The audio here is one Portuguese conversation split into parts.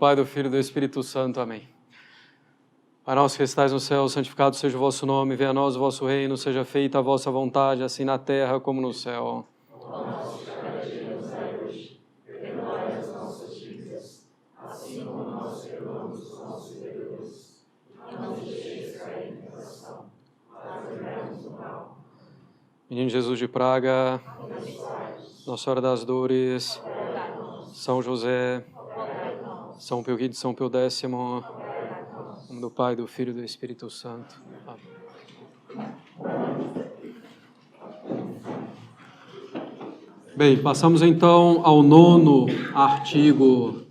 Pai, do Filho e do Espírito Santo. Amém. Pai nosso que estais no céu, santificado seja o vosso nome, venha a nós o vosso reino, seja feita a vossa vontade, assim na terra como no céu. O pão nosso de cada dia nos dai hoje, perdoai as nossas dívidas, assim como nós perdoamos os nossos devedores. Não nos deixeis cair em tentação, mas livrai-nos do mal. Menino Jesus de Praga, Nossa Senhora das Dores, São José, São Pio V, São Pio X, em nome do Pai, do Filho e do Espírito Santo. Amém. Bem, passamos então ao 9º artigo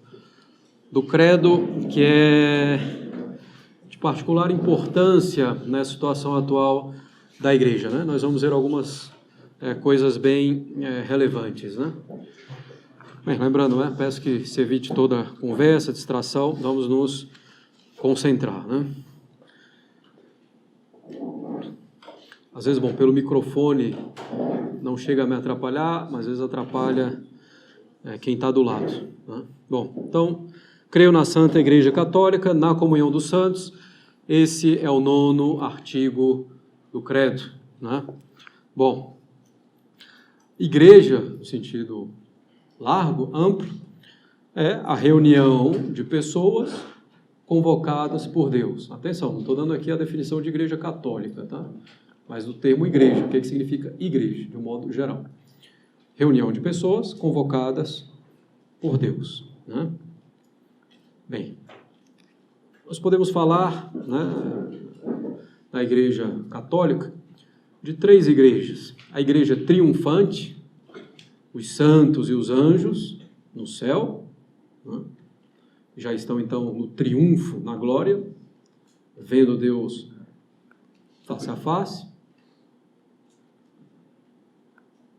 do Credo, que é de particular importância na situação atual da Igreja, né? Nós vamos ver algumas coisas bem relevantes, né? Bem, lembrando, peço que se evite toda conversa, distração, vamos nos concentrar, né? Às vezes, pelo microfone não chega a me atrapalhar, mas às vezes atrapalha quem está do lado, né? Bom, então, creio na Santa Igreja Católica, na comunhão dos santos, esse é o 9º artigo do Credo, né? Bom, igreja, no sentido largo, amplo, é a reunião de pessoas convocadas por Deus. Atenção, não estou dando aqui a definição de igreja católica, tá? Mas do termo igreja, o que significa igreja, de um modo geral. Reunião de pessoas convocadas por Deus, né? Bem, nós podemos falar, né, da igreja católica de 3 igrejas. A igreja triunfante, os santos e os anjos no céu, né? Já estão então no triunfo, na glória, vendo Deus face a face.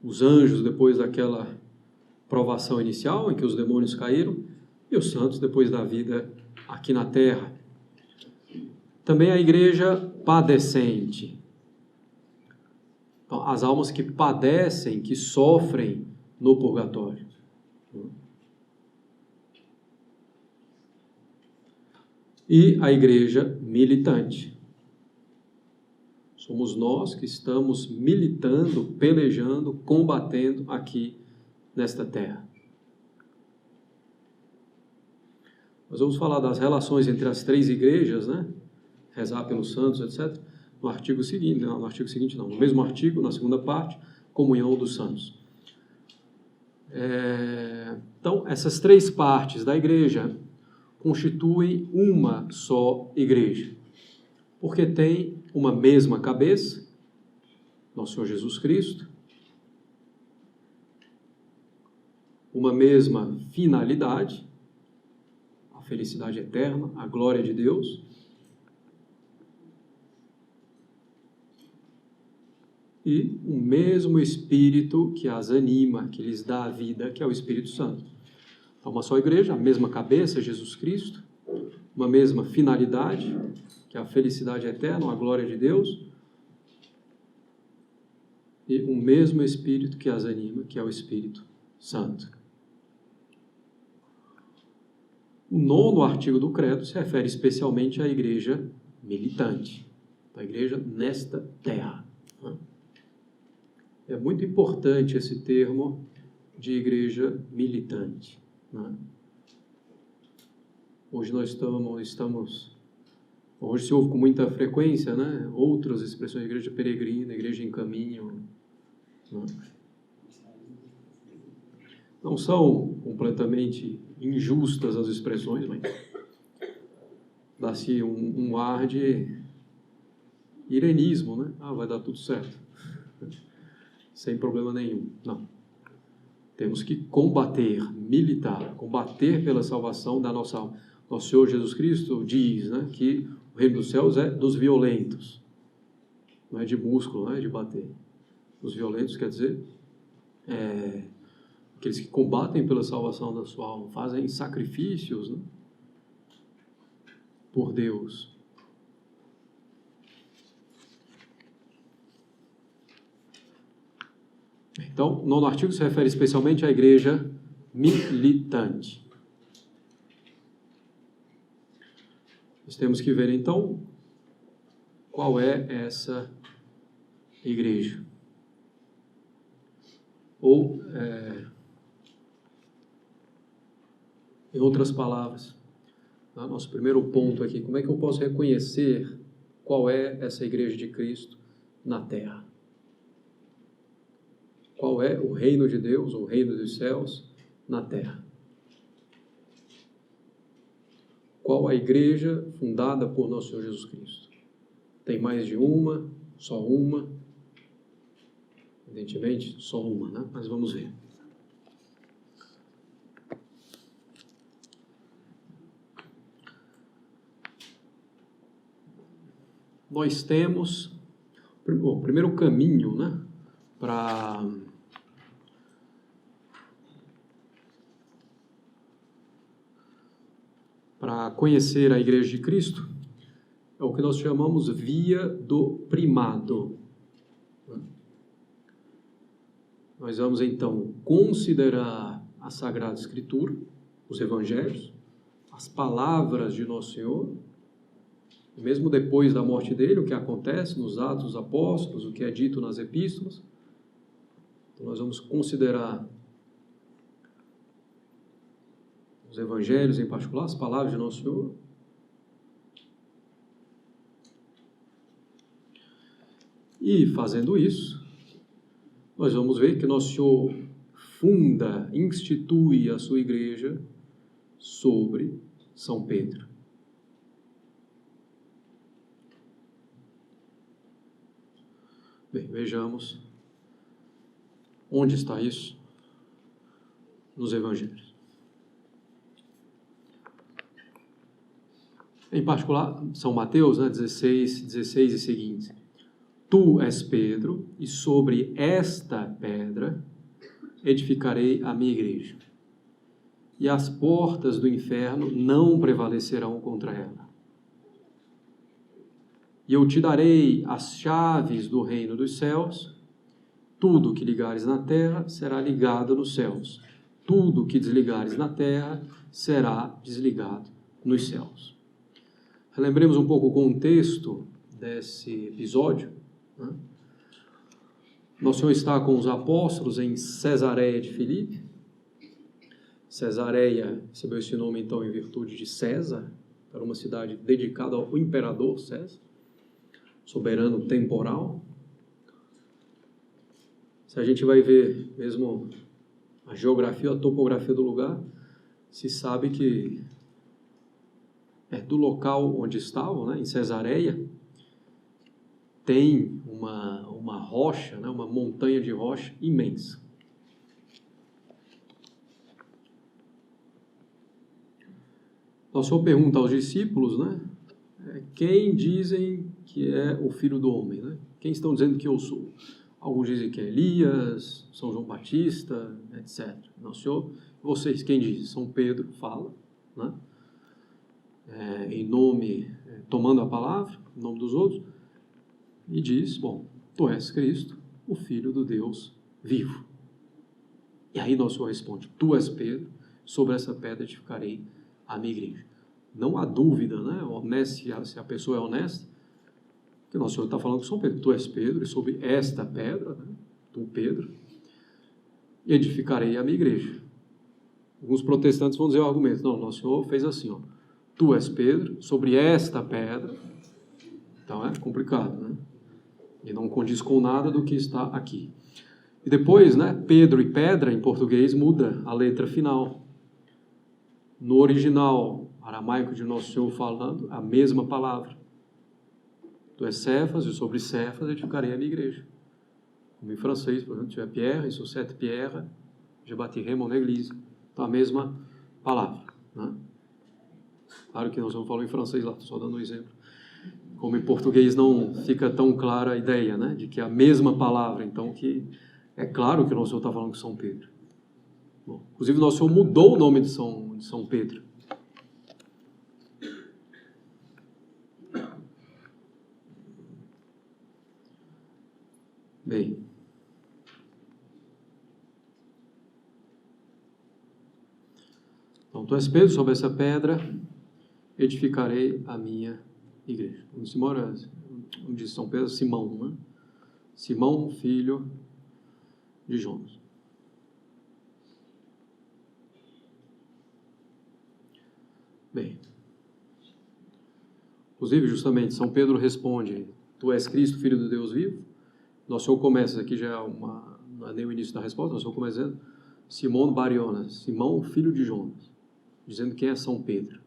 Os anjos depois daquela provação inicial em que os demônios caíram, e os santos depois da vida aqui na terra. Também a igreja padecente. Então, as almas que padecem, que sofrem no purgatório. E a igreja militante. Somos nós que estamos militando, pelejando, combatendo aqui nesta terra. Nós vamos falar das relações entre as 3 igrejas, né? Rezar pelos santos, etc. No artigo seguinte, no mesmo artigo, na segunda parte, comunhão dos santos. Então, essas 3 partes da igreja constituem uma só igreja, porque tem uma mesma cabeça, nosso Senhor Jesus Cristo, uma mesma finalidade, a felicidade eterna, a glória de Deus, e o mesmo Espírito que as anima, que lhes dá a vida, que é o Espírito Santo. Então, uma só igreja, a mesma cabeça, Jesus Cristo, uma mesma finalidade, que é a felicidade eterna, a glória de Deus, e o mesmo Espírito que as anima, que é o Espírito Santo. O 9º artigo do Credo se refere especialmente à igreja militante, a igreja nesta terra. É muito importante esse termo de igreja militante, né? Hoje nós estamos hoje se ouve com muita frequência, né, outras expressões, igreja peregrina, igreja em caminho, né? Não são completamente injustas as expressões, mas dá-se um ar de irenismo, né? Vai dar tudo certo, sem problema nenhum. Não. Temos que combater, militar, combater pela salvação da nossa alma. Nosso Senhor Jesus Cristo diz, né, que o reino dos céus é dos violentos. Não é de músculo, não é de bater. Os violentos quer dizer aqueles que combatem pela salvação da sua alma, fazem sacrifícios, né, por Deus. Então, o 9º artigo se refere especialmente à igreja militante. Nós temos que ver, então, qual é essa igreja. Ou, em outras palavras, nosso primeiro ponto aqui, como é que eu posso reconhecer qual é essa igreja de Cristo na terra? Qual é o reino de Deus, o reino dos céus na terra? Qual a igreja fundada por nosso Senhor Jesus Cristo? Tem mais de uma? Só uma? Evidentemente, só uma, né? Mas vamos ver. Nós temos o primeiro caminho, né, para conhecer a Igreja de Cristo, é o que nós chamamos via do primado. Nós vamos, então, considerar a Sagrada Escritura, os Evangelhos, as palavras de Nosso Senhor, mesmo depois da morte dele, o que acontece nos Atos dos Apóstolos, o que é dito nas Epístolas. Então, nós vamos considerar os Evangelhos, em particular, as palavras de Nosso Senhor. E, fazendo isso, nós vamos ver que Nosso Senhor funda, institui a sua igreja sobre São Pedro. Bem, vejamos onde está isso nos Evangelhos. Em particular, São Mateus, 16 e seguintes. Tu és Pedro, e sobre esta pedra edificarei a minha igreja, e as portas do inferno não prevalecerão contra ela. E eu te darei as chaves do reino dos céus. Tudo que ligares na terra será ligado nos céus. Tudo que desligares na terra será desligado nos céus. Relembremos um pouco o contexto desse episódio. Nosso Senhor está com os apóstolos em Cesareia de Filipe. Cesareia recebeu esse nome, então, em virtude de César. Era uma cidade dedicada ao imperador César, soberano temporal. Se a gente vai ver mesmo a geografia, a topografia do lugar, se sabe que do local onde estavam, em Cesareia, tem uma rocha, uma montanha de rocha imensa. Nosso Senhor pergunta aos discípulos, quem dizem que é o Filho do Homem? Quem estão dizendo que eu sou? Alguns dizem que é Elias, São João Batista, etc. Nosso Senhor, vocês, quem diz? São Pedro fala, em nome, tomando a palavra, em nome dos outros, e diz, tu és Cristo, o Filho do Deus vivo. E aí Nosso Senhor responde, tu és Pedro, sobre essa pedra edificarei a minha igreja. Não há dúvida, se a pessoa é honesta, que Nosso Senhor está falando com São Pedro, tu és Pedro, e sobre esta pedra, tu, Pedro, edificarei a minha igreja. Alguns protestantes vão dizer o argumento, não, Nosso Senhor fez assim, tu és Pedro, sobre esta pedra, então é complicado, E não condiz com nada do que está aqui. E depois, Pedro e pedra, em português, muda a letra final. No original aramaico de Nosso Senhor falando, a mesma palavra. Tu és Céfas, e sobre Céfas edificarei a minha igreja. Como em francês, por exemplo, tu es Pierre, e sur cette pierre, je bâtirai mon église. Então, a mesma palavra. Claro que nós não falamos em francês lá, estou só dando um exemplo. Como em português não fica tão clara a ideia, de que é a mesma palavra, então que é claro que o Nosso Senhor está falando com São Pedro. Inclusive, o Nosso Senhor mudou o nome de São Pedro. Bem, então tu és Pedro, sobre essa pedra edificarei a minha igreja. Simão, como diz São Pedro, Simão, né? Simão, filho de Jonas. Bem, inclusive, justamente, São Pedro responde: Tu és Cristo, Filho do Deus vivo? Nosso Senhor começa, aqui já não é nem o início da resposta, nosso Senhor começa dizendo: Simão Barionas, Simão, filho de Jonas, dizendo quem é São Pedro.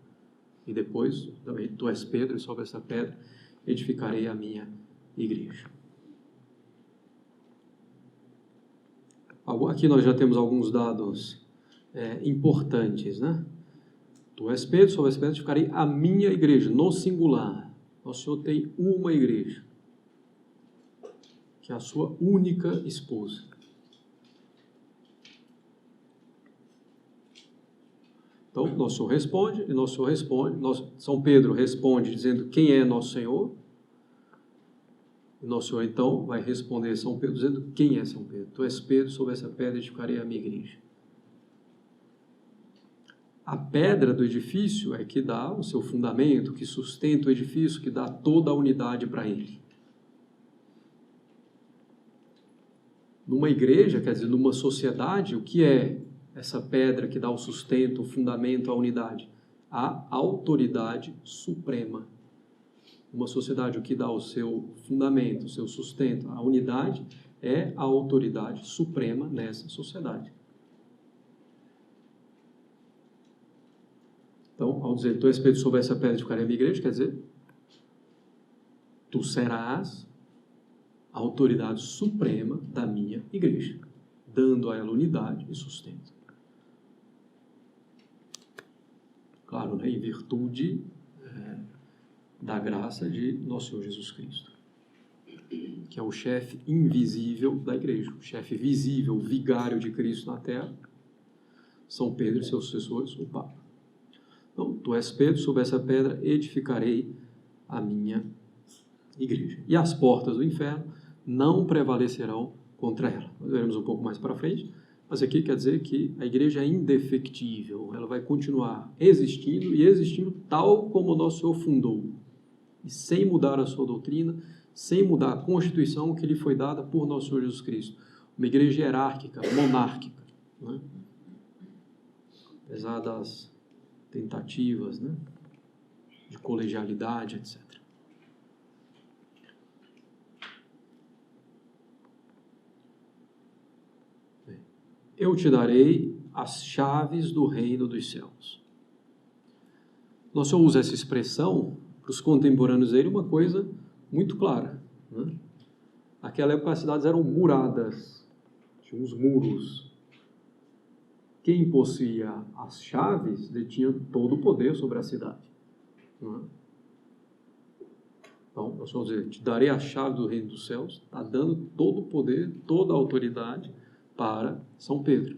E depois, também, Tu és Pedro, e sobre essa pedra edificarei a minha igreja. Aqui nós já temos alguns dados importantes, né? Tu és Pedro, sobre essa pedra edificarei a minha igreja, no singular. Nosso Senhor tem uma igreja, que é a sua única esposa. Então, Nosso Senhor responde, e Nosso Senhor responde, São Pedro responde dizendo quem é Nosso Senhor, e Nosso Senhor então vai responder São Pedro dizendo quem é São Pedro. Tu és Pedro, sobre essa pedra edificarei a minha igreja. A pedra do edifício é que dá o seu fundamento, que sustenta o edifício, que dá toda a unidade para ele. Numa igreja, quer dizer, numa sociedade, o que é essa pedra que dá o sustento, o fundamento, a unidade? A autoridade suprema. Uma sociedade, o que dá o seu fundamento, o seu sustento, a unidade, é a autoridade suprema nessa sociedade. Então, ao dizer, tu és Pedro, sobre essa pedra edificarei a minha igreja, quer dizer, tu serás a autoridade suprema da minha igreja, dando a ela unidade e sustento. Claro, né, em virtude da graça de nosso Senhor Jesus Cristo, que é o chefe invisível da igreja, o chefe visível, o vigário de Cristo na terra, São Pedro e seus sucessores, o Papa. Então, tu és Pedro, sobre essa pedra edificarei a minha igreja. E as portas do inferno não prevalecerão contra ela. Nós veremos um pouco mais para frente, mas aqui quer dizer que a igreja é indefectível, ela vai continuar existindo e existindo tal como o nosso Senhor fundou, e sem mudar a sua doutrina, sem mudar a constituição que lhe foi dada por nosso Senhor Jesus Cristo. Uma igreja hierárquica, monárquica, né? Apesar das tentativas, né, de colegialidade, etc. Eu te darei as chaves do reino dos céus. Nosso Senhor usa essa expressão para os contemporâneos dele, uma coisa muito clara, né? Naquela época as cidades eram muradas, tinham uns muros. Quem possuía as chaves detinha todo o poder sobre a cidade, né? Então, nós vamos dizer, te darei a chave do reino dos céus, está dando todo o poder, toda a autoridade para São Pedro.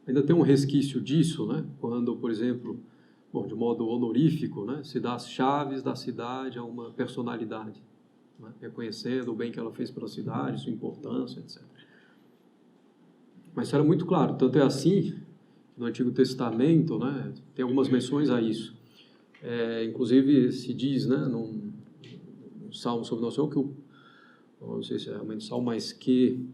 Ainda tem um resquício disso, né? Quando, por exemplo, de modo honorífico, né, se dá as chaves da cidade a uma personalidade, né, reconhecendo o bem que ela fez pela cidade, sua importância, etc. Mas isso era muito claro, tanto é assim, no Antigo Testamento, né, tem algumas menções a isso. Inclusive, se diz, né, num salmo sobre Nosso Senhor, que não sei se é realmente salmo, mas que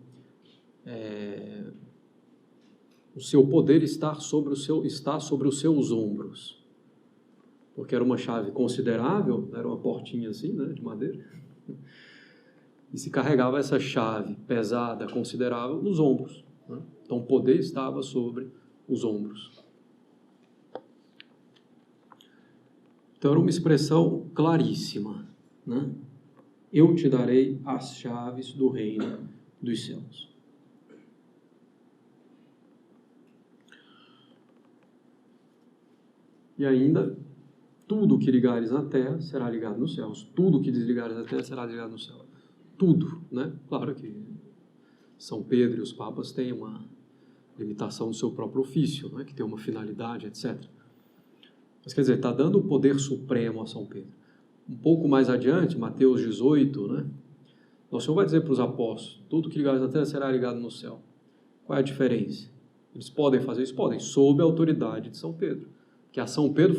o seu poder está sobre os seus ombros. Porque era uma chave considerável, era uma portinha assim, né, de madeira, e se carregava essa chave pesada, considerável, nos ombros, né? Então o poder estava sobre os ombros. Então era uma expressão claríssima, né? Eu te darei as chaves do reino dos céus. E ainda, tudo que ligares na terra será ligado nos céus. Tudo que desligares na terra será ligado no céu. Tudo, né? Claro que São Pedro e os papas têm uma limitação do seu próprio ofício, né? Que tem uma finalidade, etc. Mas quer dizer, está dando o poder supremo a São Pedro. Um pouco mais adiante, Mateus 18, né? Nosso Senhor vai dizer para os apóstolos, tudo que ligares na terra será ligado no céu. Qual é a diferença? Eles podem fazer isso? Podem, sob a autoridade de São Pedro. Que a São Pedro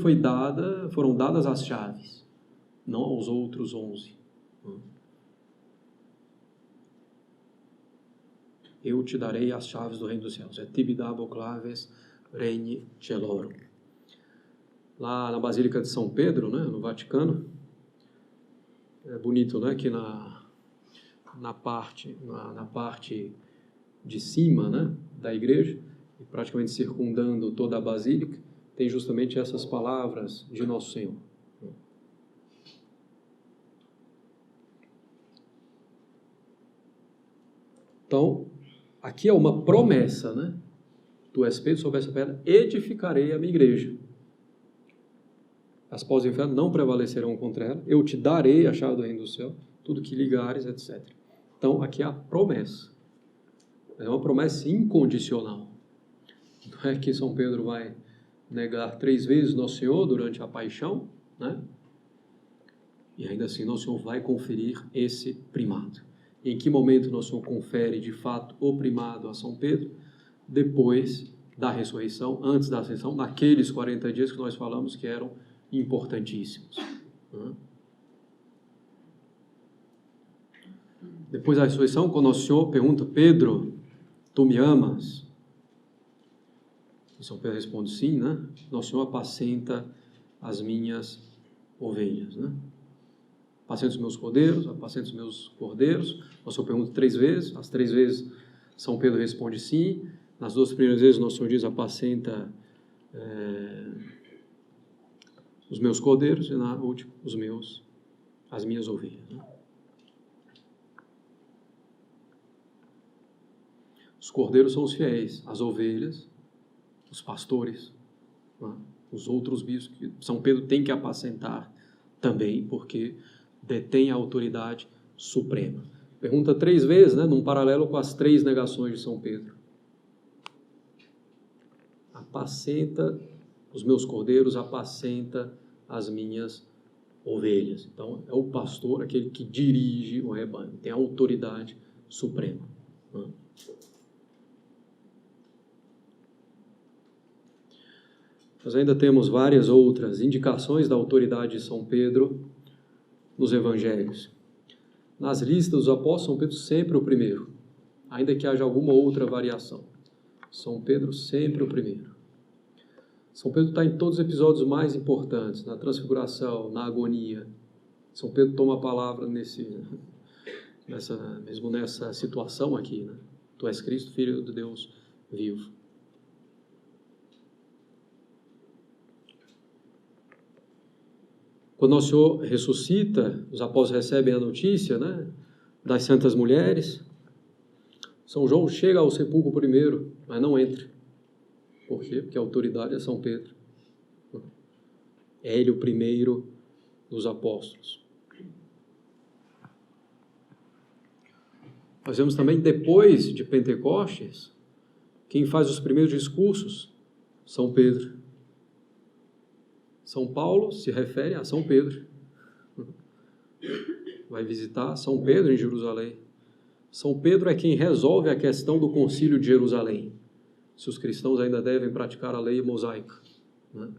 foram dadas as chaves, não aos outros 11. Eu te darei as chaves do reino dos céus. Et tibi dabo claves regni celorum. Lá na Basílica de São Pedro, né, no Vaticano, é bonito, né, que na parte de cima, né, da igreja, e praticamente circundando toda a Basílica, tem justamente essas palavras de Nosso Senhor. Então, aqui é uma promessa, né? Tu és Pedro, sobre essa pedra edificarei a minha igreja. As portas do inferno não prevalecerão contra ela. Eu te darei a chave do reino do céu, tudo que ligares, etc. Então, aqui é a promessa. É uma promessa incondicional. Não é que São Pedro vai negar 3 vezes Nosso Senhor durante a paixão, né? E ainda assim Nosso Senhor vai conferir esse primado. E em que momento Nosso Senhor confere de fato o primado a São Pedro? Depois da ressurreição, antes da ascensão, naqueles 40 dias que nós falamos que eram importantíssimos. Depois da ressurreição, quando Nosso Senhor pergunta, Pedro, tu me amas? E São Pedro responde sim, né? Nosso Senhor apacenta as minhas ovelhas, né? Apacenta os meus cordeiros, apacenta os meus cordeiros. Nosso Senhor pergunta 3 vezes, as 3 vezes São Pedro responde sim. Nas 2 primeiras vezes Nosso Senhor diz, apacenta os meus cordeiros, e na última, as minhas ovelhas, né? Os cordeiros são os fiéis, as ovelhas, os pastores, né? Os outros bispos que São Pedro tem que apacentar também, porque detém a autoridade suprema. Pergunta 3 vezes, né, num paralelo com as 3 negações de São Pedro. Apacenta os meus cordeiros, apacenta as minhas ovelhas. Então, é o pastor, aquele que dirige o rebanho, tem a autoridade suprema, né? Nós ainda temos várias outras indicações da autoridade de São Pedro nos evangelhos. Nas listas dos apóstolos, São Pedro sempre o primeiro, ainda que haja alguma outra variação. São Pedro sempre o primeiro. São Pedro está em todos os episódios mais importantes, na transfiguração, na agonia. São Pedro toma a palavra mesmo nessa situação aqui, né? Tu és Cristo, Filho de Deus vivo. Quando Nosso Senhor ressuscita, os apóstolos recebem a notícia, né, das santas mulheres. São João chega ao sepulcro primeiro, mas não entra. Por quê? Porque a autoridade é São Pedro. É ele o primeiro dos apóstolos. Nós vemos também, depois de Pentecostes, quem faz os primeiros discursos? São Pedro. São Paulo se refere a São Pedro. Vai visitar São Pedro em Jerusalém. São Pedro é quem resolve a questão do concílio de Jerusalém. Se os cristãos ainda devem praticar a lei mosaica, né?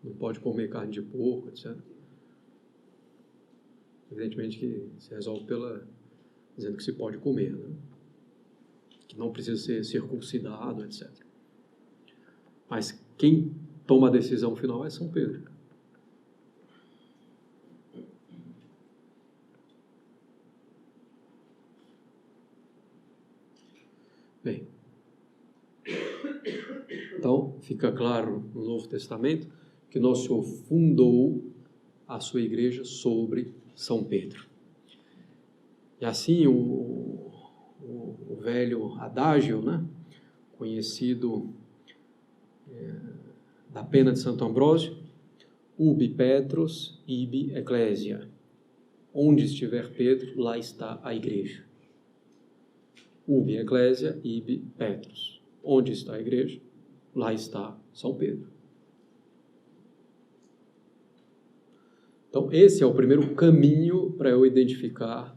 Não pode comer carne de porco, etc. Evidentemente que se resolve dizendo que se pode comer, né? Que não precisa ser circuncidado, etc. Mas quem toma a decisão final é São Pedro. Bem, então fica claro no Novo Testamento que Nosso Senhor fundou a sua igreja sobre São Pedro. E assim o velho adágio, né, conhecido da pena de Santo Ambrósio, ubi Petrus, ibi ecclesia. Onde estiver Pedro, lá está a igreja. Ubi ecclesia, ibi Petrus. Onde está a igreja, lá está São Pedro. Então, esse é o primeiro caminho para eu identificar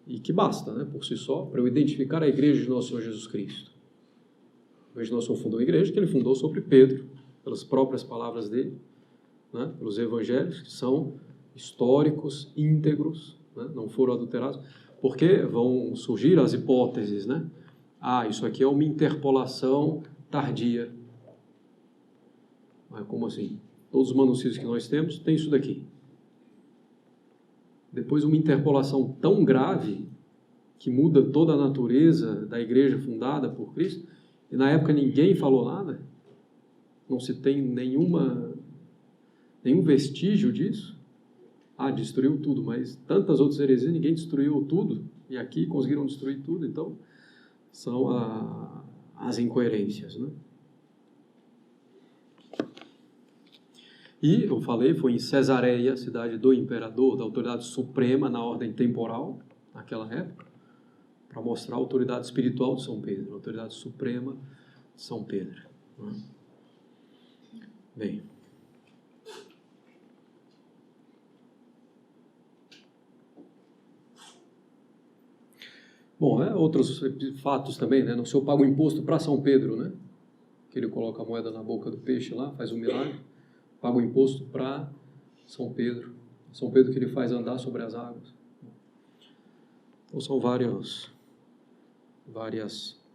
e que basta, né, por si só, para eu identificar a igreja de nosso Senhor Jesus Cristo. A igreja de nosso Senhor fundou a igreja que ele fundou sobre Pedro, pelas próprias palavras dele, né, pelos evangelhos, que são históricos, íntegros, né, não foram adulterados, porque vão surgir as hipóteses, né? Isso aqui é uma interpolação tardia. Mas como assim? Todos os manuscritos que nós temos tem isso daqui. Depois uma interpolação tão grave que muda toda a natureza da igreja fundada por Cristo, e na época ninguém falou nada, não se tem nenhum vestígio disso. Destruiu tudo, mas tantas outras heresias, ninguém destruiu tudo, e aqui conseguiram destruir tudo, então são as incoerências, né? E, eu falei, foi em Cesareia, cidade do imperador, da autoridade suprema na ordem temporal, naquela época, para mostrar a autoridade espiritual de São Pedro, a autoridade suprema de São Pedro, né? Bem, bom, outros fatos também, né? O Senhor paga o imposto para São Pedro, né? Que ele coloca a moeda na boca do peixe lá, faz um milagre, paga o imposto para São Pedro. São Pedro que ele faz andar sobre as águas. Então são várias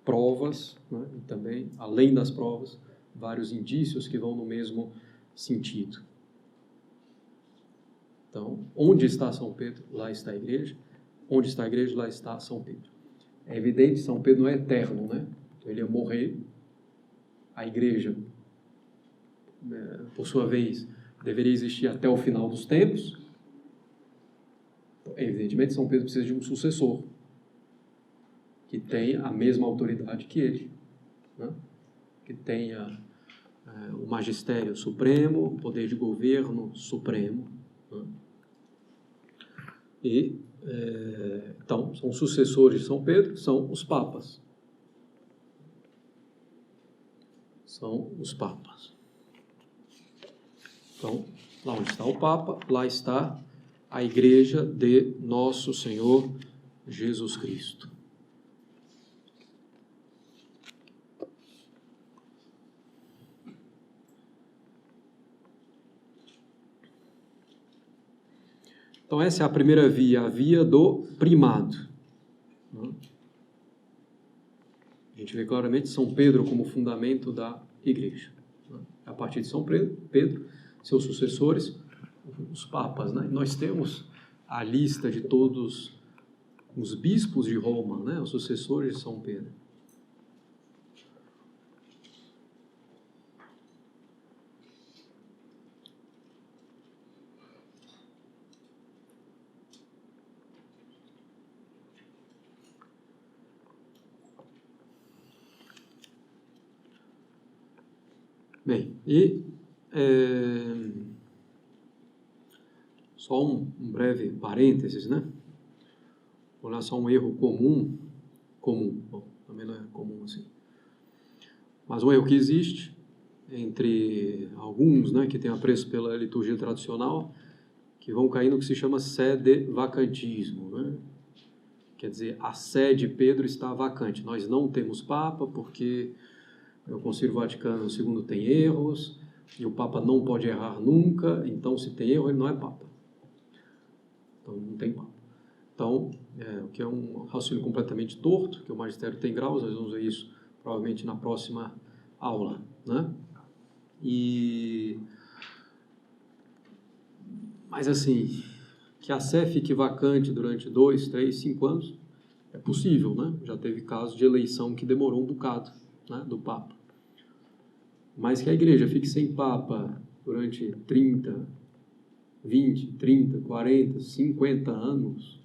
provas, né? E também, além das provas, vários indícios que vão no mesmo sentido. Então, onde está São Pedro? Lá está a igreja. Onde está a igreja? Lá está São Pedro. É evidente que São Pedro não é eterno, né? Então ele ia morrer. A igreja, por sua vez, deveria existir até o final dos tempos. Então, evidentemente, São Pedro precisa de um sucessor que tenha a mesma autoridade que ele, né? Que tenha o magistério supremo, o poder de governo supremo, né? E então, são sucessores de São Pedro, que são os papas. São os papas. Então, lá onde está o Papa, lá está a Igreja de Nosso Senhor Jesus Cristo. Então, essa é a primeira via, a via do primado. A gente vê claramente São Pedro como fundamento da igreja. A partir de São Pedro, seus sucessores, os papas, né? Nós temos a lista de todos os bispos de Roma, né? Os sucessores de São Pedro. Bem, e só um breve parênteses, né? Vou olhar só um erro comum, bom, também não é comum assim, mas um erro que existe entre alguns, né, que têm apreço pela liturgia tradicional, que vão cair no que se chama sede-vacantismo, né? Quer dizer, a sé de Pedro está vacante. Nós não temos Papa porque o Concílio Vaticano II tem erros, e o Papa não pode errar nunca, então se tem erro, ele não é Papa. Então não tem Papa. Então, o que é um raciocínio completamente torto, que o magistério tem graus, nós vamos ver isso provavelmente na próxima aula, né? Mas assim, que a sé fique vacante durante 2, 3, 5 anos, é possível, né? Já teve casos de eleição que demorou um bocado, né, do Papa. Mas que a igreja fique sem Papa durante 30, 20, 30, 40, 50 anos,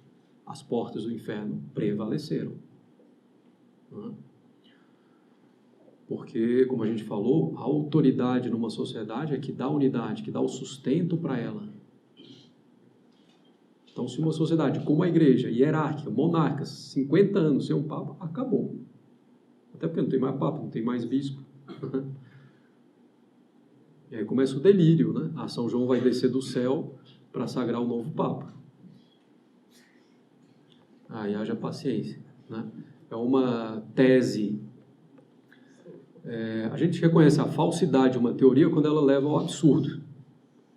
as portas do inferno prevaleceram, né? Porque, como a gente falou, a autoridade numa sociedade é que dá unidade, que dá o sustento para ela. Então, se uma sociedade como a igreja, hierárquica, monarca, 50 anos sem um Papa, acabou. Até porque não tem mais Papa, não tem mais bispo. E aí começa o delírio, né? São João vai descer do céu para sagrar o novo Papa. Aí haja paciência, né? É uma tese. A gente reconhece a falsidade de uma teoria quando ela leva ao absurdo.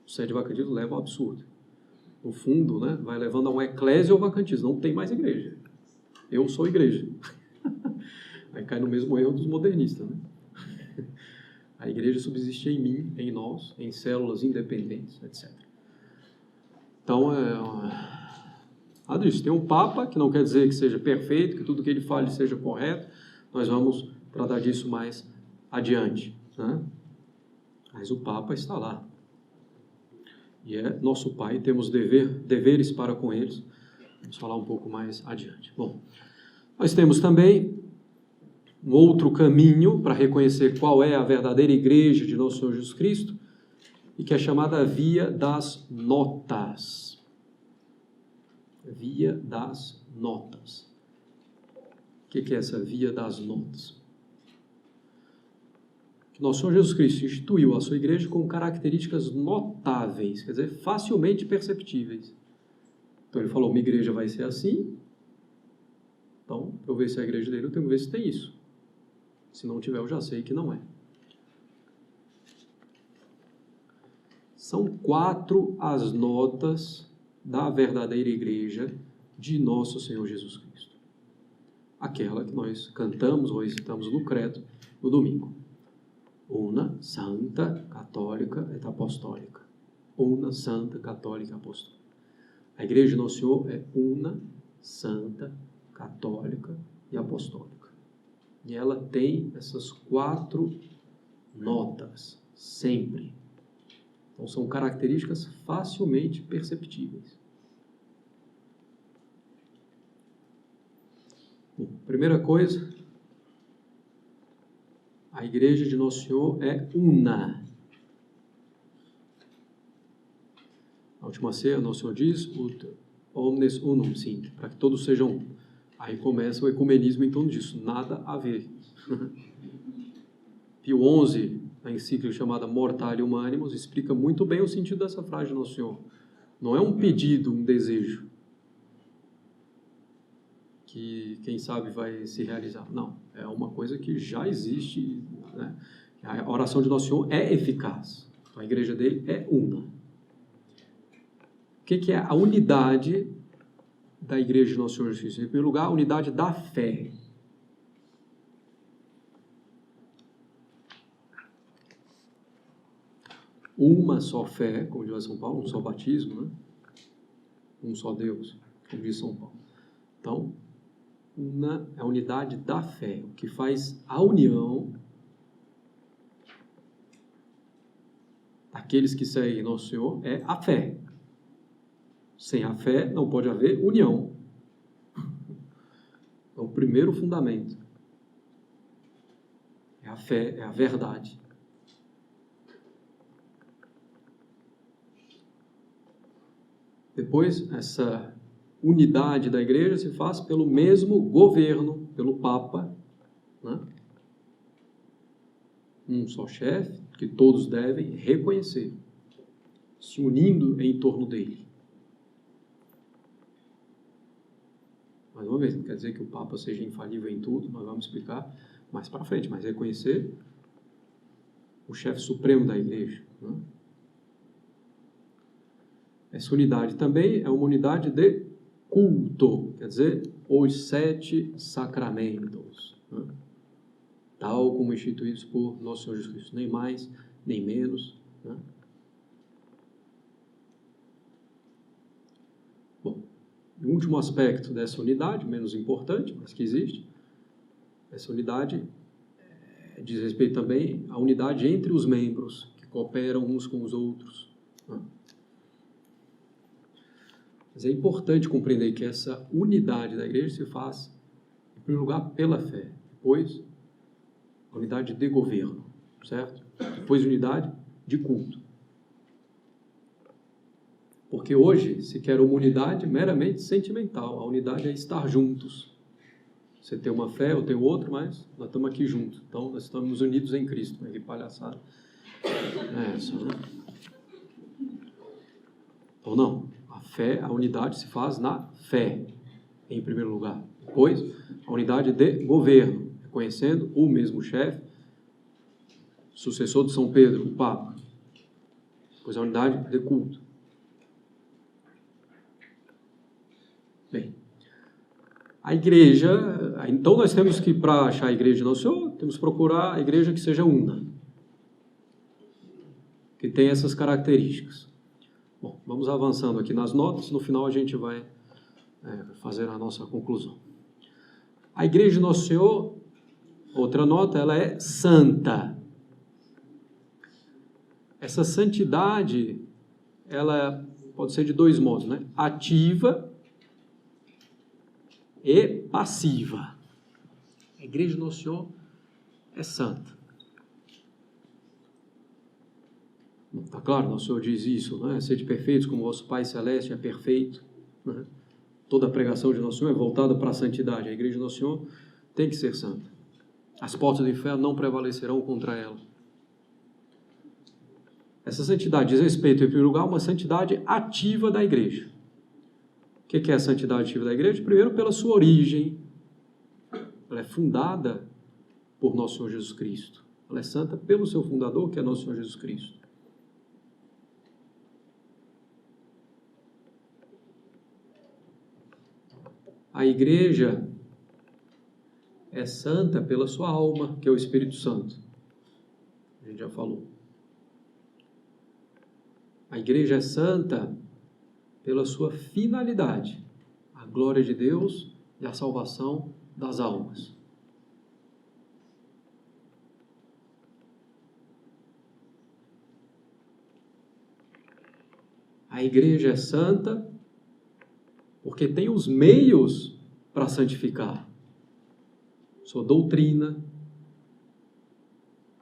O sede vacantismo leva ao absurdo. No fundo, né, vai levando a um eclésio ou vacantismo. Não tem mais igreja. Eu sou igreja. Aí cai no mesmo erro dos modernistas, né? A igreja subsiste em mim, em nós, em células independentes, etc. Então, nada disso. Tem um Papa, que não quer dizer que seja perfeito, que tudo que ele fale seja correto. Nós vamos tratar disso mais adiante, né? Mas o Papa está lá. E é nosso Pai, temos deveres para com eles. Vamos falar um pouco mais adiante. Bom, nós temos também um outro caminho para reconhecer qual é a verdadeira igreja de nosso Senhor Jesus Cristo, e que é chamada Via das Notas. Via das Notas. O que é essa Via das Notas? Que nosso Senhor Jesus Cristo instituiu a sua igreja com características notáveis, quer dizer, facilmente perceptíveis. Então ele falou, minha igreja vai ser assim, então, para eu ver se é a igreja dele, eu tenho que ver se tem isso. Se não tiver, eu já sei que não é. São 4 as notas da verdadeira igreja de nosso Senhor Jesus Cristo. Aquela que nós cantamos ou recitamos no credo no domingo. Una, santa, católica et apostólica. Una, santa, católica e apostólica. A igreja de Nosso Senhor é una, santa, católica e apostólica. E ela tem essas 4 notas, sempre. Então, são características facilmente perceptíveis. Bom, primeira coisa, a igreja de Nosso Senhor é una. Na última ceia, Nosso Senhor diz, ut omnes unum sint, para que todos sejam um. Aí começa o ecumenismo em torno disso, nada a ver. Pio XI, na encíclica chamada Mortalium Animus, explica muito bem o sentido dessa frase de Nosso Senhor. Não é um pedido, um desejo, que quem sabe vai se realizar. Não, é uma coisa que já existe, né? A oração de Nosso Senhor é eficaz. Então, a igreja dele é una. O que é a unidade da igreja de Nosso Senhor Jesus Cristo? Em primeiro lugar, a unidade da fé. Uma só fé, como diz São Paulo, um só batismo, né? Um só Deus, como diz São Paulo. Então, é a unidade da fé. O que faz a união daqueles que seguem Nosso Senhor é a fé. Sem a fé não pode haver união. É o primeiro fundamento. É a fé, é a verdade. Depois, essa unidade da igreja se faz pelo mesmo governo, pelo Papa, né? Um só chefe, que todos devem reconhecer, se unindo em torno dele. Mais uma vez, não quer dizer que o Papa seja infalível em tudo, nós vamos explicar mais para frente, mas reconhecer o chefe supremo da igreja, né? Essa unidade também é uma unidade de culto, quer dizer, os 7 sacramentos, né? Tal como instituídos por Nosso Senhor Jesus Cristo, nem mais, nem menos, né? Bom, o último aspecto dessa unidade, menos importante, mas que existe, essa unidade diz respeito também à unidade entre os membros, que cooperam uns com os outros, né? Mas é importante compreender que essa unidade da igreja se faz, em primeiro lugar, pela fé. Depois, a unidade de governo, certo? Depois, unidade de culto. Porque hoje se quer uma unidade meramente sentimental. A unidade é estar juntos. Você tem uma fé, eu tenho outra, mas nós estamos aqui juntos. Então, nós estamos unidos em Cristo. Que palhaçada é essa, né? Ou não? A fé, a unidade se faz na fé. em primeiro lugar. Depois, a unidade de governo, reconhecendo o mesmo chefe, sucessor de São Pedro, o Papa. Depois, a unidade de culto. Bem, a igreja, então nós temos que, para achar a igreja de Nosso Senhor, temos que procurar a igreja que seja una, que tenha essas características. Bom, vamos avançando aqui nas notas, no final a gente vai fazer a nossa conclusão. A igreja de Nosso Senhor, outra nota, ela é santa. Essa santidade, ela pode ser de dois modos, né? Ativa e passiva. A igreja de Nosso Senhor é santa. Está claro? Nosso Senhor diz isso, né? Sede perfeitos como vosso Pai Celeste é perfeito, né? Toda a pregação de Nosso Senhor é voltada para a santidade. A igreja de Nosso Senhor tem que ser santa. As portas do inferno não prevalecerão contra ela. Essa santidade diz respeito, em primeiro lugar, a uma santidade ativa da igreja. O que é a santidade ativa da igreja? Primeiro, pela sua origem. Ela é fundada por Nosso Senhor Jesus Cristo. Ela é santa pelo seu fundador, que é Nosso Senhor Jesus Cristo. A igreja é santa pela sua alma, que é o Espírito Santo. A gente já falou. A igreja é santa pela sua finalidade, a glória de Deus e a salvação das almas. A igreja é santa porque tem os meios para santificar. Sua doutrina,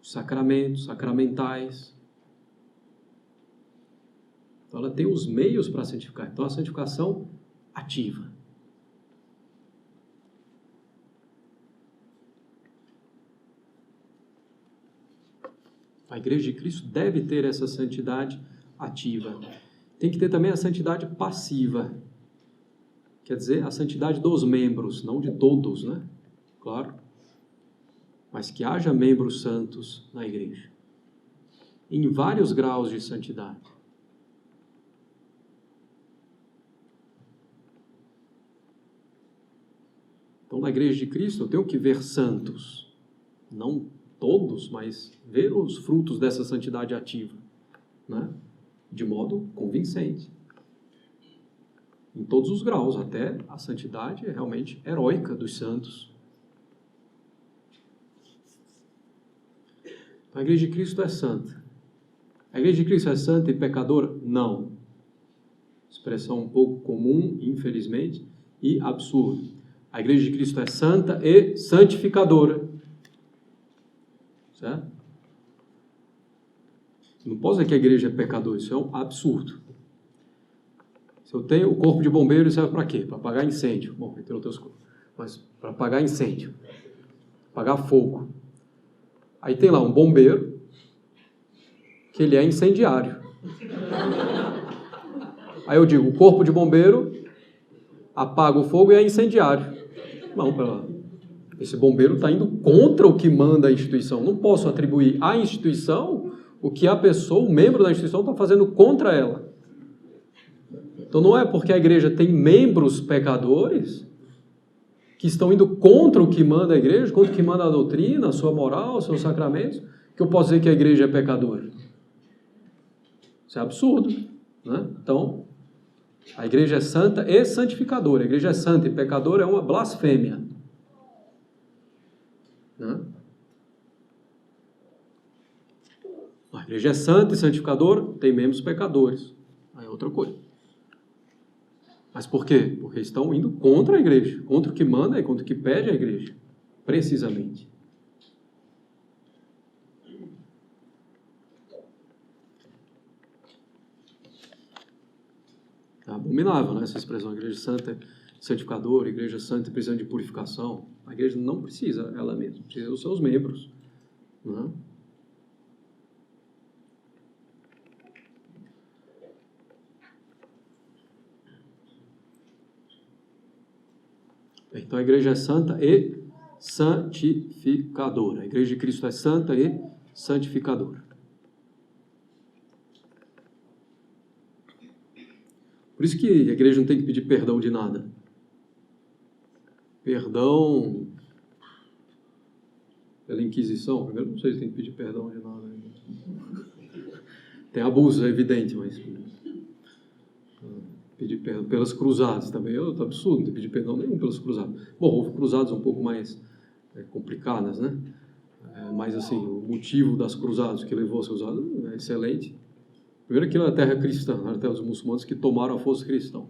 os sacramentos, sacramentais. Então ela tem os meios para santificar. Então a santificação ativa. A igreja de Cristo deve ter essa santidade ativa. Tem que ter também a santidade passiva. Quer dizer, a santidade dos membros, não de todos, né? Claro. Mas que haja membros santos na igreja. Em vários graus de santidade. Então, na igreja de Cristo, eu tenho que ver santos. Não todos, mas ver os frutos dessa santidade ativa, né? De modo convincente. Em todos os graus, até a santidade realmente heróica dos santos. Então, a igreja de Cristo é santa. A igreja de Cristo é santa e pecadora? Não. Expressão um pouco comum, infelizmente, e absurda. A igreja de Cristo é santa e santificadora. Certo? Não posso dizer que a igreja é pecadora, isso é um absurdo. Se eu tenho o corpo de bombeiro, serve para quê? Para apagar incêndio. Bom, entre outras coisas. Mas para apagar incêndio. Apagar fogo. Aí tem lá um bombeiro, que ele é incendiário. Aí eu digo, o corpo de bombeiro apaga o fogo e é incendiário. Não, pera. Esse bombeiro está indo contra o que manda a instituição. Não posso atribuir à instituição o que a pessoa, o membro da instituição, está fazendo contra ela. Então não é porque a igreja tem membros pecadores que estão indo contra o que manda a igreja, contra o que manda a doutrina, a sua moral, os seus sacramentos, que eu posso dizer que a igreja é pecadora. Isso é absurdo, né? Então, a igreja é santa e santificadora. A igreja é santa e pecadora é uma blasfêmia. Né? A igreja é santa e santificadora, tem membros pecadores. Aí é outra coisa. Mas por quê? Porque estão indo contra a igreja, contra o que manda e contra o que pede a igreja, precisamente. É abominável, né, essa expressão, igreja santa, santificadora, igreja santa precisando de purificação. A igreja não precisa ela mesma, precisa dos seus membros. Né? Então a igreja é santa e santificadora. A igreja de Cristo é santa e santificadora. Por isso que a igreja não tem que pedir perdão de nada. Perdão pela Inquisição, primeiro não sei se tem que pedir perdão de nada. Tem abuso, é evidente, mas pedir perdão pelas cruzadas também é outro absurdo, não tem que pedir perdão nenhum pelas cruzadas. Bom, houve cruzadas um pouco mais complicadas, né? Mas assim, o motivo das cruzadas que levou às cruzadas é excelente. Primeiro aquilo era terra cristã, era terra dos muçulmanos que tomaram a força cristã.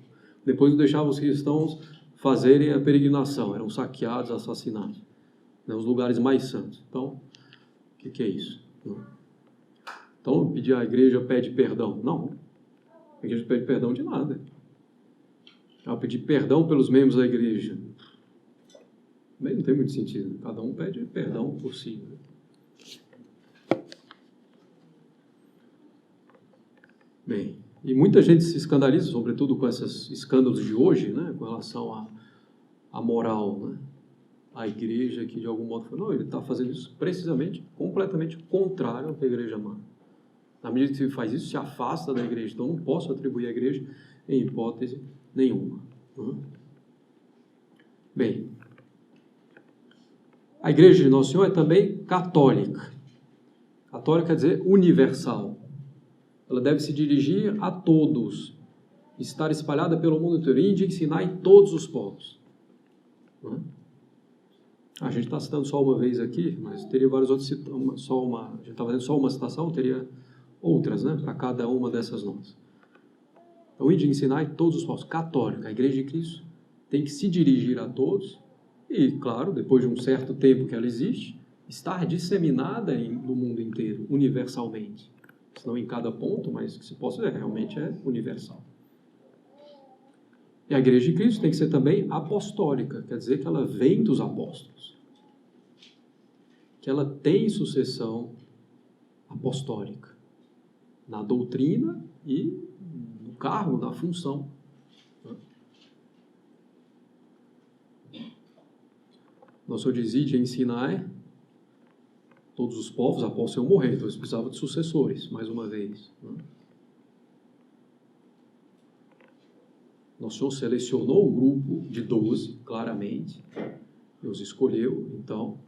Depois não deixavam os cristãos fazerem a peregrinação, eram saqueados, assassinados. Né, os lugares mais santos. Então, o que é isso? Então, pedir à igreja pede perdão. Não, a igreja pede perdão de nada. Pedir perdão pelos membros da igreja. Não tem muito sentido. Cada um pede perdão por si. Né? Bem, e muita gente se escandaliza, sobretudo com esses escândalos de hoje, né, com relação à moral, né? A igreja que de algum modo falou, não, ele está fazendo isso precisamente, completamente contrário ao que a igreja manda. Na medida que se faz isso, se afasta da igreja. Então, não posso atribuir à igreja em hipótese nenhuma. Bem, a igreja de Nosso Senhor é também católica. Católica quer dizer universal. Ela deve se dirigir a todos, estar espalhada pelo mundo inteiro e de ensinar em todos os povos. A gente está citando só uma vez aqui, mas teria vários outros, a gente está fazendo só uma citação, teria outras, né, para cada uma dessas notas. Então, de ensinar em todos os povos, católica, a igreja de Cristo tem que se dirigir a todos e, claro, depois de um certo tempo que ela existe, estar disseminada no mundo inteiro, universalmente. Se não em cada ponto, mas que se possa dizer, realmente é universal. E a igreja de Cristo tem que ser também apostólica, quer dizer que ela vem dos apóstolos. Que ela tem sucessão apostólica na doutrina e no cargo, na função. Nosso Senhor dizia de ensinar todos os povos após o Senhor morrer, então eles precisavam de sucessores, mais uma vez. Nosso Senhor selecionou um grupo de 12, claramente, e os escolheu, então,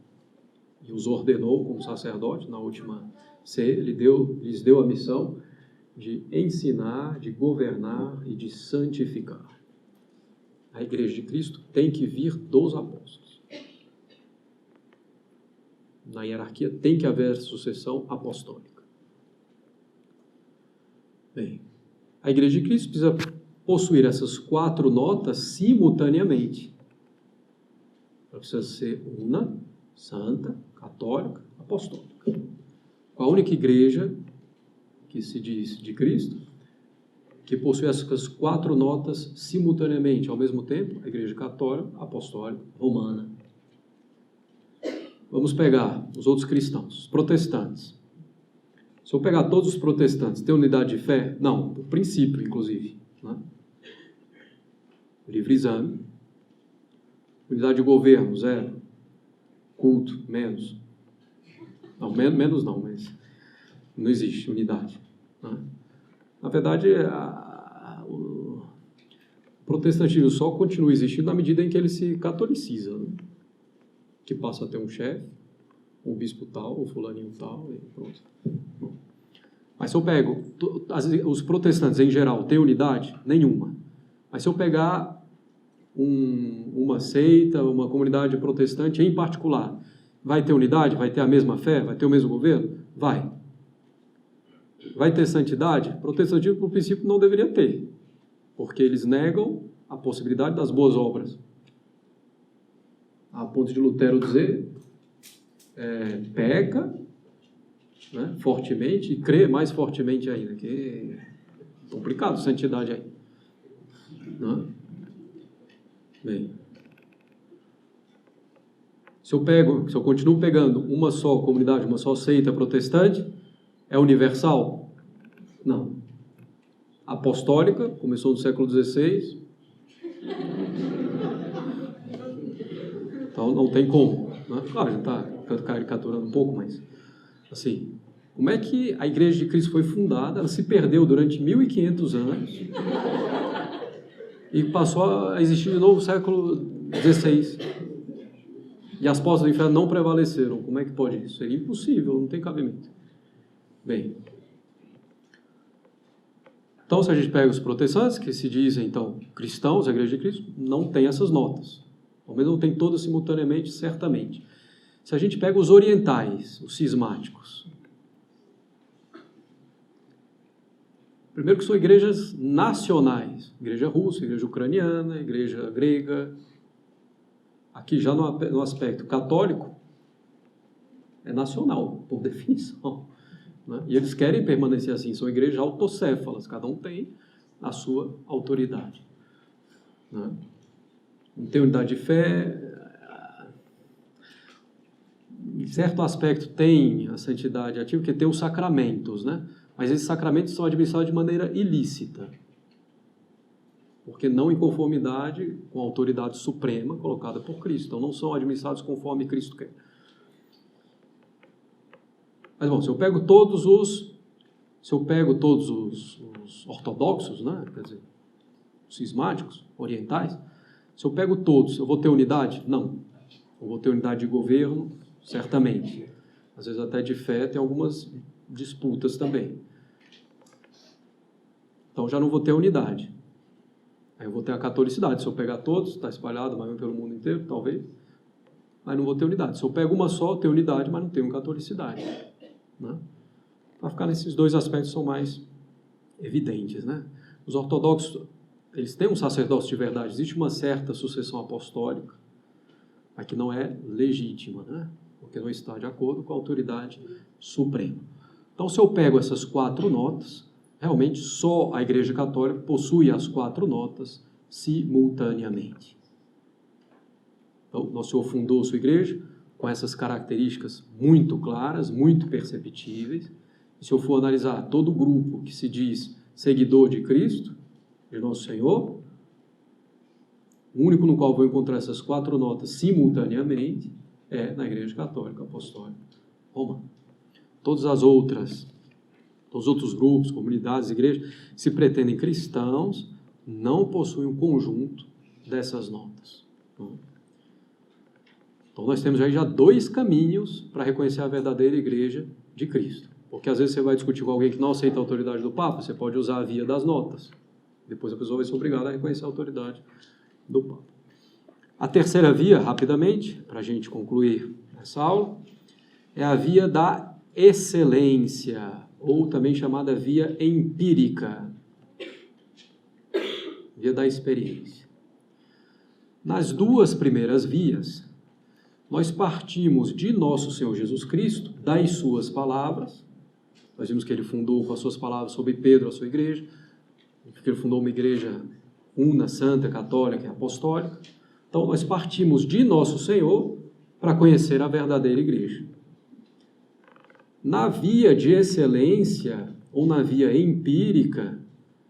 e os ordenou como sacerdote na última ceia. Lhes deu a missão de ensinar, de governar e de santificar. A igreja de Cristo tem que vir dos apóstolos. Na hierarquia tem que haver sucessão apostólica. Bem, a igreja de Cristo precisa possuir essas 4 notas simultaneamente. Ela precisa ser una, santa, católica, apostólica. A única igreja que se diz de Cristo, que possui essas 4 notas simultaneamente, ao mesmo tempo, a igreja católica, apostólica, romana. Vamos pegar os outros cristãos, os protestantes. Se eu pegar todos os protestantes, tem unidade de fé? Não, por princípio, inclusive. Né? Livre exame. Unidade de governo, 0. Culto, menos. Não, menos não, mas não existe unidade. Né? Na verdade, o protestantismo só continua existindo na medida em que ele se catoliciza, né? Que passa a ter um chefe, um bispo tal, um fulaninho tal, e pronto. Mas se eu pego, os protestantes em geral têm unidade? Nenhuma. Mas se eu pegar uma seita, uma comunidade protestante em particular, vai ter unidade? Vai ter a mesma fé? Vai ter o mesmo governo? Vai. Vai ter santidade? Protestantismo, por princípio, não deveria ter, porque eles negam a possibilidade das boas obras. A ponto de Lutero dizer, peca, né, fortemente e crê mais fortemente ainda, que é complicado, santidade aí. Né? Bem, se eu continuo pegando uma só comunidade, uma só seita protestante, é universal? Não. Apostólica, começou no século XVI. Então não tem como, né? Claro, a gente está caricaturando um pouco, mas assim, como é que a Igreja de Cristo foi fundada? Ela se perdeu durante 1500 anos e passou a existir de novo no século XVI. E as portas do inferno não prevaleceram. Como é que pode isso? É impossível, não tem cabimento. Bem, então se a gente pega os protestantes, que se dizem então cristãos, a Igreja de Cristo, não tem essas notas. Ao menos não tem todas simultaneamente, certamente. Se a gente pega os orientais, os cismáticos, primeiro que são igrejas nacionais, igreja russa, igreja ucraniana, igreja grega. Aqui já no aspecto católico, é nacional, por definição, né? E eles querem permanecer assim, são igrejas autocéfalas, cada um tem a sua autoridade, né? Não tem unidade de fé, em certo aspecto tem a santidade ativa, porque tem os sacramentos, né? Mas esses sacramentos são administrados de maneira ilícita, porque não em conformidade com a autoridade suprema colocada por Cristo. Então não são administrados conforme Cristo quer. Mas bom, se eu pego todos os ortodoxos, né? Quer dizer, os cismáticos, orientais, se eu pego todos, eu vou ter unidade? Não. Eu vou ter unidade de governo, certamente. Às vezes até de fé tem algumas disputas também. Então já não vou ter unidade. Aí eu vou ter a catolicidade. Se eu pegar todos, está espalhado mais ou menos pelo mundo inteiro, talvez, mas não vou ter unidade. Se eu pego uma só, eu tenho unidade, mas não tenho catolicidade, né? Para ficar nesses dois aspectos são mais evidentes, né? Os ortodoxos, eles têm um sacerdócio de verdade, existe uma certa sucessão apostólica, mas que não é legítima, né? Porque não está de acordo com a autoridade suprema. Então, se eu pego essas 4 notas, realmente só a Igreja Católica possui as 4 notas simultaneamente. Então, Nosso Senhor fundou sua igreja com essas características muito claras, muito perceptíveis. E se eu for analisar todo o grupo que se diz seguidor de Cristo, de Nosso Senhor, o único no qual vou encontrar essas 4 notas simultaneamente é na Igreja Católica Apostólica Romana. Todos os outros grupos, comunidades, igrejas, se pretendem cristãos, não possuem um conjunto dessas notas. Então, nós temos aí já 2 caminhos para reconhecer a verdadeira igreja de Cristo. Porque às vezes você vai discutir com alguém que não aceita a autoridade do Papa, você pode usar a via das notas. Depois a pessoa vai ser obrigada a reconhecer a autoridade do Papa. A terceira via, rapidamente, para a gente concluir essa aula, é a via da excelência, ou também chamada via empírica, via da experiência. Nas 2 primeiras vias, nós partimos de Nosso Senhor Jesus Cristo, das suas palavras. Nós vimos que ele fundou com as suas palavras sobre Pedro a sua igreja, que ele fundou uma igreja una, santa, católica e apostólica. Então, nós partimos de Nosso Senhor para conhecer a verdadeira igreja. Na via de excelência, ou na via empírica,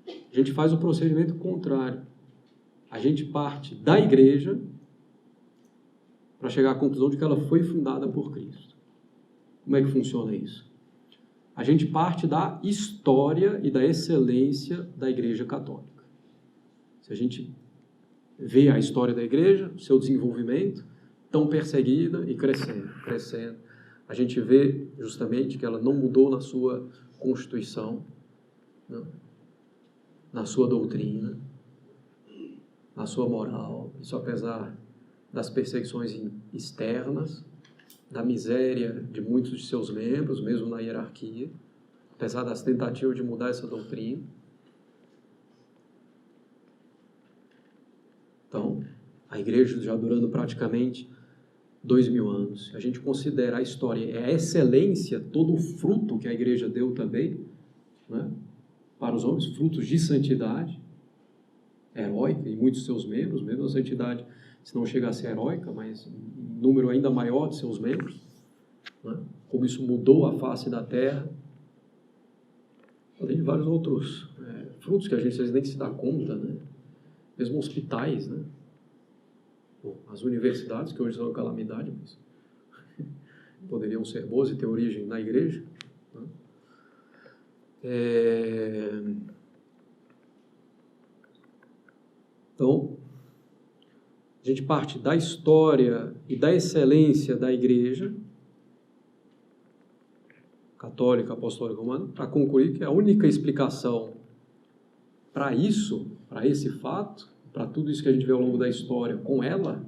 a gente faz o procedimento contrário. A gente parte da igreja para chegar à conclusão de que ela foi fundada por Cristo. Como é que funciona isso? A gente parte da história e da excelência da Igreja Católica. Se a gente vê a história da Igreja, o seu desenvolvimento, tão perseguida e crescendo, a gente vê justamente que ela não mudou na sua constituição, né? Na sua doutrina, na sua moral, isso apesar das perseguições externas, da miséria de muitos de seus membros, mesmo na hierarquia, apesar das tentativas de mudar essa doutrina. Então, a igreja já durando praticamente 2000 anos. A gente considera a história e a excelência, todo o fruto que a igreja deu também, né, para os homens, frutos de santidade heróica em muitos de seus membros, mesmo a santidade, se não chega a ser heróica, mas um número ainda maior de seus membros, né, como isso mudou a face da terra, além de vários outros frutos que a gente às vezes nem se dá conta, né, mesmo hospitais, né, Bom, as universidades, que hoje são uma calamidade, mas poderiam ser boas e ter origem na igreja, né? Então, a gente parte da história e da excelência da igreja católica, apostólica, romana, para concluir que a única explicação para isso, para esse fato, para tudo isso que a gente vê ao longo da história com ela,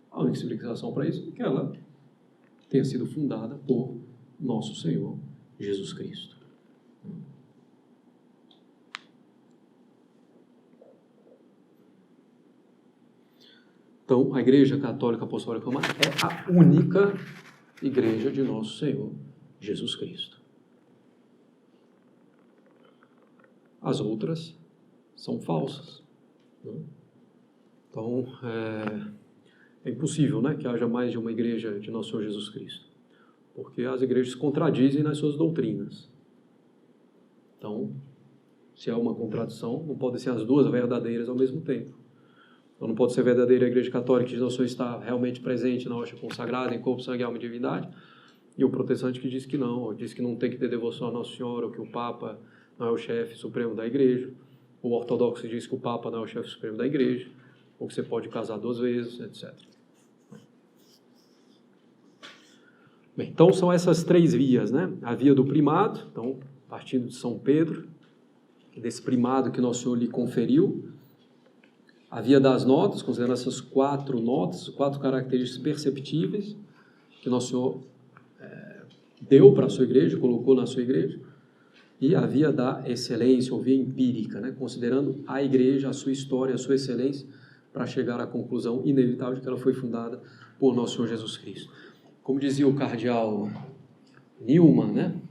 a única explicação para isso é que ela tenha sido fundada por nosso Senhor Jesus Cristo. Então, a Igreja Católica Apostólica Romana é a única igreja de nosso Senhor Jesus Cristo. As outras são falsas, né? Então, é impossível, né, que haja mais de uma igreja de nosso Senhor Jesus Cristo, porque as igrejas se contradizem nas suas doutrinas. Então, se há uma contradição, não podem ser as duas verdadeiras ao mesmo tempo. Então, não pode ser verdadeira a Igreja Católica, que diz que Nosso Senhor está realmente presente na hóstia consagrada, em corpo, sangue, alma e divindade, e o protestante que diz que não tem que ter devoção a Nossa Senhora, ou que o Papa não é o chefe supremo da Igreja. O ortodoxo diz que o Papa não é o chefe supremo da Igreja, ou que você pode casar 2 vezes, etc. Bem, então são essas 3 vias, né? A via do primado, então, partindo de São Pedro, desse primado que Nosso Senhor lhe conferiu. A via das notas, considerando essas 4 notas, 4 características perceptíveis que Nosso Senhor deu para a sua igreja, colocou na sua igreja. E a via da excelência, ou via empírica, né? Considerando a igreja, a sua história, a sua excelência, para chegar à conclusão inevitável de que ela foi fundada por Nosso Senhor Jesus Cristo. Como dizia o cardeal Newman, né?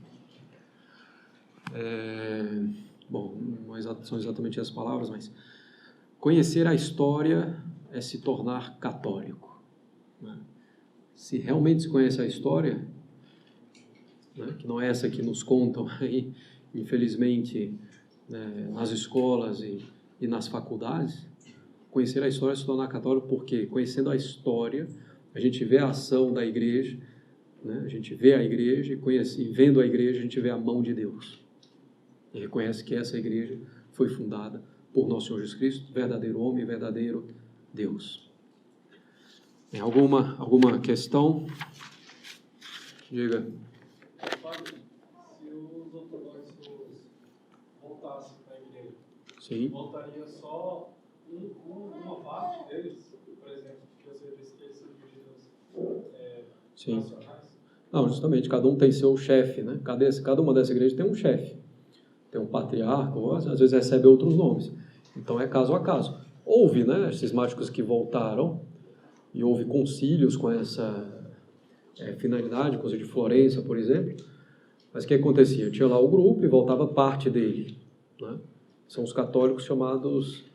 Bom, não são exatamente as palavras, mas conhecer a história é se tornar católico, né? Se realmente se conhece a história, né, que não é essa que nos contam aí, infelizmente, nas escolas e nas faculdades, conhecer a história é se tornar católico, porque conhecendo a história, a gente vê a ação da igreja, né, a gente vê a igreja e vendo a igreja, a gente vê a mão de Deus. E reconhece que essa igreja foi fundada por nosso Senhor Jesus Cristo, verdadeiro homem, verdadeiro Deus. Tem alguma questão? Diga. Se os ortodoxos voltassem para a igreja, Sim. voltaria só uma parte deles, por exemplo, que você disse que eles são divididos nacionais? Não, justamente, cada um tem seu chefe, né? Cada uma dessas igrejas tem um chefe. Tem um patriarca, ou às vezes recebe outros nomes. Então é caso a caso. Houve, né, cismáticos que voltaram, e houve concílios com essa finalidade, concílio de Florença, por exemplo. Mas o que acontecia? Tinha lá o grupo e voltava parte dele, né? São os católicos chamados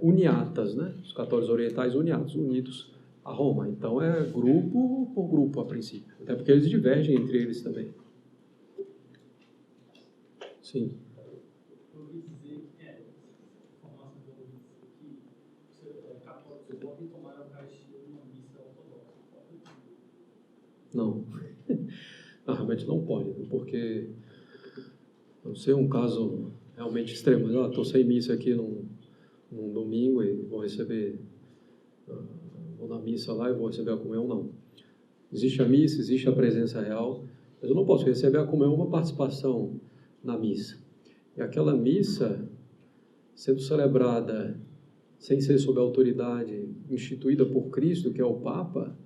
uniatas, né? Os católicos orientais uniatos, unidos a Roma. Então é grupo por grupo a princípio, até porque eles divergem entre eles também. Sim. Eu ouvi dizer que informação que eu ouvi dizer que católicos podem tomar a Eucaristia de uma missa ortodoxa. Não. Não, realmente não pode, porque não ser um caso realmente extremo, mas estou sem missa aqui num domingo e vou receber, vou na missa lá e vou receber a comunhão, não. Existe a missa, existe a presença real, mas eu não posso receber a comunhão uma participação na missa. E aquela missa, sendo celebrada sem ser sob a autoridade instituída por Cristo, que é o Papa,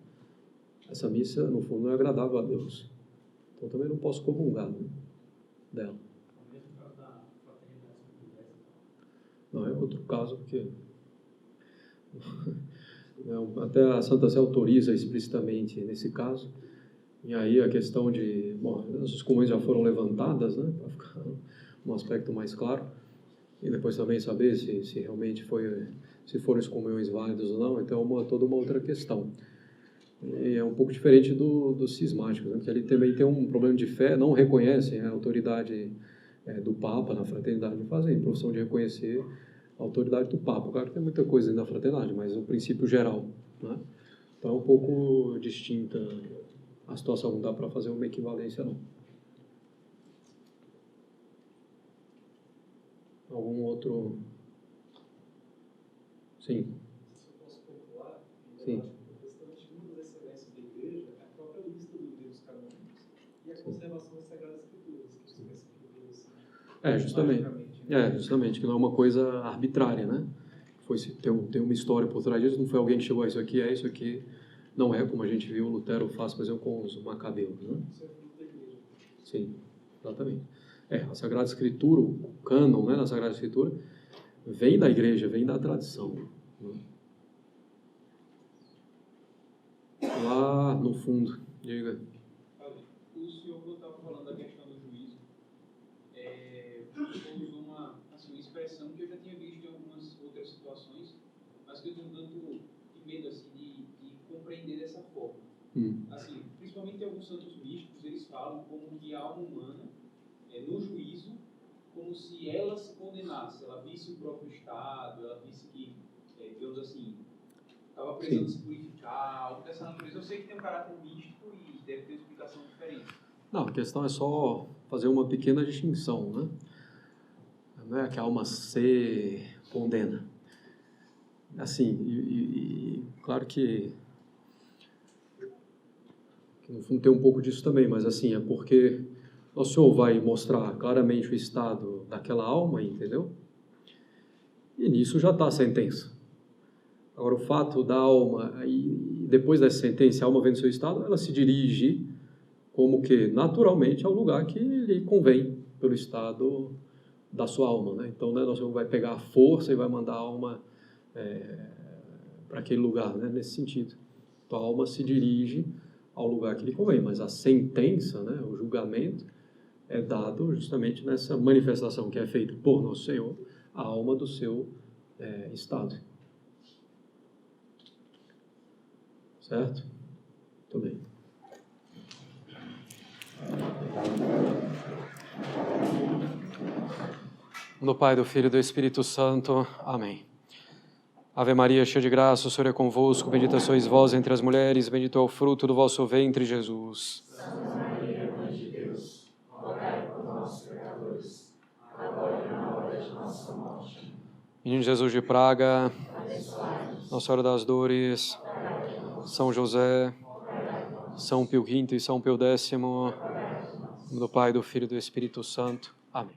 essa missa, no fundo, não é agradável a Deus. Então, também não posso comungar, né, dela. Não, é outro caso, porque até a Santa Sé autoriza explicitamente nesse caso. E aí a questão de... Bom, as comunhões já foram levantadas, né, para ficar um aspecto mais claro. E depois também saber se realmente se foram as comunhões válidas ou não. Então, é toda uma outra questão. E é um pouco diferente dos cismáticos, né? Porque ali também tem um problema de fé, não reconhecem a autoridade do Papa na fraternidade, fazem profissão de reconhecer a autoridade do Papa. Claro que tem muita coisa na fraternidade, mas o princípio geral, né? Então é um pouco distinta a situação, não dá para fazer uma equivalência, não. Algum outro? Sim. Se eu posso pontuar, Sim. a questão de uma das excelências da igreja é a própria lista dos livros canônicos e a conservação das Sagradas Escrituras, que você pensa que Deus, justamente, que não é uma coisa arbitrária, né? Tem uma história por trás disso, não foi alguém que chegou a isso aqui, não é, como a gente viu Lutero faz, por exemplo, com os macabeus, né? Isso é fruto da igreja. Sim, exatamente. A Sagrada Escritura, o cânon, né, da Sagrada Escritura, vem da igreja, vem da tradição, né? Lá no fundo, diga. O senhor, quando estava falando da questão do juízo, usou uma expressão que eu já tinha visto em algumas outras situações, mas que eu tenho tanto de medo assim, de compreender dessa forma. Assim, principalmente em alguns santos místicos, eles falam como que a alma humana, no juízo, como se ela se condenasse, ela visse o próprio estado, ela visse que, digamos assim, estava precisando se purificar, algo dessa natureza. Eu sei que tem um caráter místico e deve ter uma explicação diferente. Não, a questão é só fazer uma pequena distinção, né? Não é que a alma se condena. Assim, claro que no fundo tem um pouco disso também, mas assim, é porque o Senhor vai mostrar claramente o estado daquela alma, entendeu? E nisso já está a sentença. Agora, o fato da alma, aí, depois dessa sentença, a alma vendo seu estado, ela se dirige como que, naturalmente, ao lugar que lhe convém, pelo estado da sua alma, né? Então, né, o Senhor vai pegar a força e vai mandar a alma para aquele lugar, né? Nesse sentido. Então, a alma se dirige ao lugar que lhe convém, mas a sentença, né, o julgamento, é dado justamente nessa manifestação que é feita por Nosso Senhor, a alma do seu estado. Certo? Muito bem. No Pai, do Filho e do Espírito Santo. Amém. Ave Maria, cheia de graça, o Senhor é convosco, bendita sois vós entre as mulheres, bendito é o fruto do vosso ventre, Jesus. Santa Maria, Mãe de Deus, rogai por nós, pecadores, agora e na hora de nossa morte. Menino Jesus de Praga, Abençoai-nos. Nossa Senhora das Dores, São José, São Pio V e São Pio X, do Pai, do Filho e do Espírito Santo. Amém.